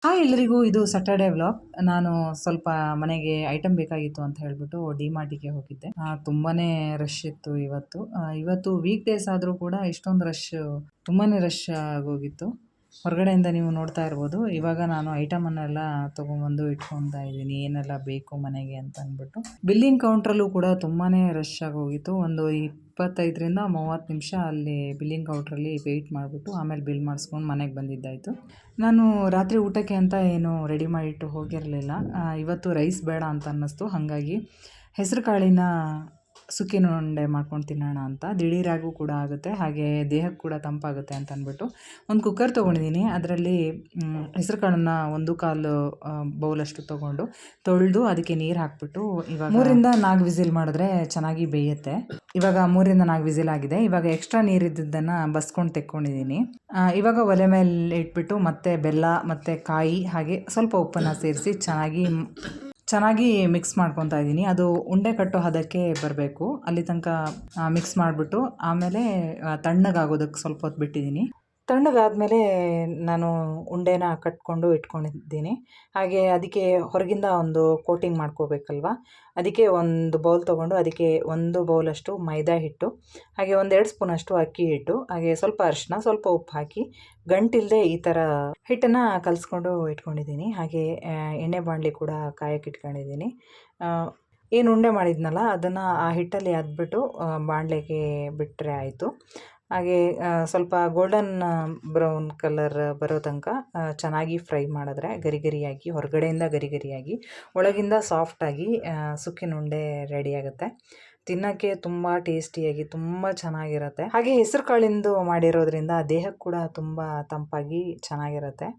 Hi ಎಲ್ರಿಗೂ, ಇದು Saturday vlog. ನಾನು ಸ್ವಲ್ಪ ಮನೆಗೆ ಐಟಮ್ ಬೇಕಾಗಿತ್ತು ಅಂತ ಹೇಳ್ಬಿಟ್ಟು ಡಿಮಾರ್ಟಿಗೆ ಹೋಗಿದ್ದೆ. ತುಂಬಾನೇ ರಶ್ ಇತ್ತು ಇವತ್ತು. ಇವತ್ತು ವೀಕ್ ಡೇಸ್ ಆದರೂ ಕೂಡ ಇಷ್ಟೊಂದು ತುಂಬಾನೇ ರಶ್ ಆಗೋಗಿತ್ತು. ಹೊರಗಡೆಯಿಂದ ನೀವು ನೋಡ್ತಾ ಇರ್ಬೋದು. ಇವಾಗ ನಾನು ಐಟಮನ್ನೆಲ್ಲ ತೊಗೊಂಬಂದು ಇಟ್ಕೊತಾ ಇದ್ದೀನಿ, ಏನೆಲ್ಲ ಬೇಕು ಮನೆಗೆ ಅಂತ ಅಂದ್ಬಿಟ್ಟು. ಬಿಲ್ಲಿಂಗ್ ಕೌಂಟ್ರಲ್ಲೂ ಕೂಡ ತುಂಬಾನೇ ರಶ್ ಆಗೋಗಿತ್ತು. ಒಂದು 25ರಿಂದ 30 ನಿಮಿಷ ಅಲ್ಲಿ ಬಿಲ್ಲಿಂಗ್ ಕೌಂಟ್ರಲ್ಲಿ ವೆಯ್ಟ್ ಮಾಡಿಬಿಟ್ಟು ಆಮೇಲೆ ಬಿಲ್ ಮಾಡಿಸ್ಕೊಂಡು ಮನೆಗೆ ಬಂದಿದ್ದಾಯಿತು. ನಾನು ರಾತ್ರಿ ಊಟಕ್ಕೆ ಅಂತ ಏನು ರೆಡಿ ಮಾಡಿಟ್ಟು ಹೋಗಿರಲಿಲ್ಲ. ಇವತ್ತು ರೈಸ್ ಬೇಡ ಅಂತ ಅನ್ನಿಸ್ತು. ಹಾಗಾಗಿ ಹೆಸರು ಕಾಳಿನ ಸುಕ್ಕಿನ ಉಂಡೆ ಮಾಡ್ಕೊಂಡು ತಿನ್ನೋಣ ಅಂತ. ದಿಢೀರಾಗೂ ಕೂಡ ಆಗುತ್ತೆ, ಹಾಗೆ ದೇಹಕ್ಕೆ ಕೂಡ ತಂಪಾಗುತ್ತೆ ಅಂತ ಅಂದ್ಬಿಟ್ಟು ಒಂದು ಕುಕ್ಕರ್ ತೊಗೊಂಡಿದ್ದೀನಿ. ಅದರಲ್ಲಿ ಹೆಸರು ಕಾಳನ್ನು 1/4 ಬೌಲಷ್ಟು ತೊಗೊಂಡು ತೊಳೆದು ಅದಕ್ಕೆ ನೀರು ಹಾಕ್ಬಿಟ್ಟು ಇವಾಗ 3ರಿಂದ 4 ವಿಸಿಲ್ ಮಾಡಿದ್ರೆ ಚೆನ್ನಾಗಿ ಬೇಯುತ್ತೆ. ಇವಾಗ 3ರಿಂದ 4 ವಿಸಿಲ್ ಆಗಿದೆ. ಇವಾಗ ಎಕ್ಸ್ಟ್ರಾ ನೀರಿದ್ದನ್ನು ಬಸ್ಕೊಂಡು ತೆಕ್ಕೊಂಡಿದ್ದೀನಿ. ಇವಾಗ ಒಲೆ ಮೇಲೆ ಇಟ್ಬಿಟ್ಟು ಮತ್ತೆ ಬೆಲ್ಲ ಮತ್ತು ಕಾಯಿ ಹಾಗೆ ಸ್ವಲ್ಪ ಉಪ್ಪನ್ನು ಸೇರಿಸಿ ಚೆನ್ನಾಗಿ ಮಿಕ್ಸ್ ಮಾಡ್ಕೊತಾ ಇದ್ದೀನಿ. ಅದು ಉಂಡೆ ಕಟ್ಟೋ ಹದಕ್ಕೆ ಬರಬೇಕು, ಅಲ್ಲಿ ತನಕ ಮಿಕ್ಸ್ ಮಾಡಿಬಿಟ್ಟು ಆಮೇಲೆ ತಣ್ಣಗಾಗೋದಕ್ಕೆ ಸ್ವಲ್ಪ ಹೊತ್ತು ಬಿಟ್ಟಿದ್ದೀನಿ. ತಣ್ಣಗಾದಮೇಲೆ ನಾನು ಉಂಡೆನ ಕಟ್ಕೊಂಡು ಇಟ್ಕೊಂಡಿದ್ದೀನಿ. ಹಾಗೆ ಅದಕ್ಕೆ ಹೊರಗಿಂದ ಒಂದು ಕೋಟಿಂಗ್ ಮಾಡ್ಕೋಬೇಕಲ್ವ, ಅದಕ್ಕೆ ಒಂದು ಬೌಲ್ ತೊಗೊಂಡು ಅದಕ್ಕೆ 1 ಬೌಲಷ್ಟು ಮೈದಾ ಹಿಟ್ಟು, ಹಾಗೆ 1-2 ಸ್ಪೂನಷ್ಟು ಅಕ್ಕಿ ಹಿಟ್ಟು, ಹಾಗೆ ಸ್ವಲ್ಪ ಅರಿಶಿನ, ಸ್ವಲ್ಪ ಉಪ್ಪು ಹಾಕಿ ಗಂಟಿಲ್ಲದೆ ಈ ಥರ ಹಿಟ್ಟನ್ನು ಕಲಿಸ್ಕೊಂಡು ಇಟ್ಕೊಂಡಿದ್ದೀನಿ. ಹಾಗೆ ಎಣ್ಣೆ ಬಾಣಲಿ ಕೂಡ ಕಾಯಕ್ಕೆ ಇಟ್ಕೊಂಡಿದ್ದೀನಿ. ಏನು ಉಂಡೆ ಮಾಡಿದ್ನಲ್ಲ ಅದನ್ನು ಆ ಹಿಟ್ಟಲ್ಲಿ ಅದ್ಬಿಟ್ಟು ಬಾಣಲೆಗೆ ಬಿಟ್ಟರೆ ಆಯಿತು. ಹಾಗೆ ಸ್ವಲ್ಪ ಗೋಲ್ಡನ್ ಬ್ರೌನ್ ಕಲರ್ ಬರೋ ತನಕ ಚೆನ್ನಾಗಿ ಫ್ರೈ ಮಾಡಿದ್ರೆ ಗರಿಗರಿಯಾಗಿ, ಹೊರಗಡೆಯಿಂದ ಗರಿಗರಿಯಾಗಿ ಒಳಗಿಂದ ಸಾಫ್ಟಾಗಿ ಸುಕ್ಕಿನ ಉಂಡೆ ರೆಡಿಯಾಗುತ್ತೆ. ತಿನ್ನೋಕ್ಕೆ ತುಂಬ ಟೇಸ್ಟಿಯಾಗಿ ತುಂಬ ಚೆನ್ನಾಗಿರುತ್ತೆ. ಹಾಗೆ ಹೆಸರು ಕಾಳಿಂದು ಮಾಡಿರೋದ್ರಿಂದ ದೇಹಕ್ಕೆ ಕೂಡ ತುಂಬ ತಂಪಾಗಿ ಚೆನ್ನಾಗಿರುತ್ತೆ.